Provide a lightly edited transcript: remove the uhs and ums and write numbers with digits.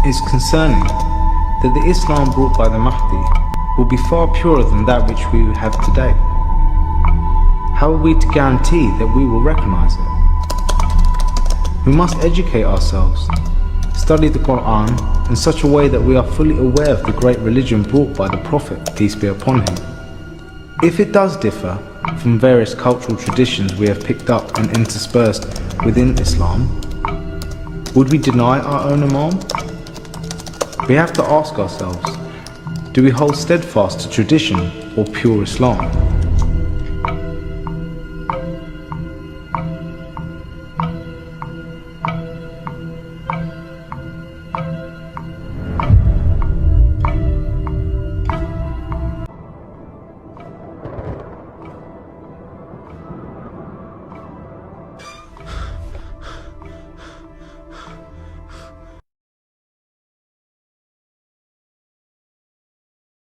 It's concerning that the Islam brought by the Mahdi will be far purer than that which we have today. How are we to guarantee that we will recognize it? We must educate ourselves, study the Quran in such a way that we are fully aware of the great religion brought by the Prophet, peace be upon him. If it does differ from various cultural traditions we have picked up and interspersed within Islam, would we deny our own Imam? We have to ask ourselves, do we hold steadfast to tradition or pure Islam?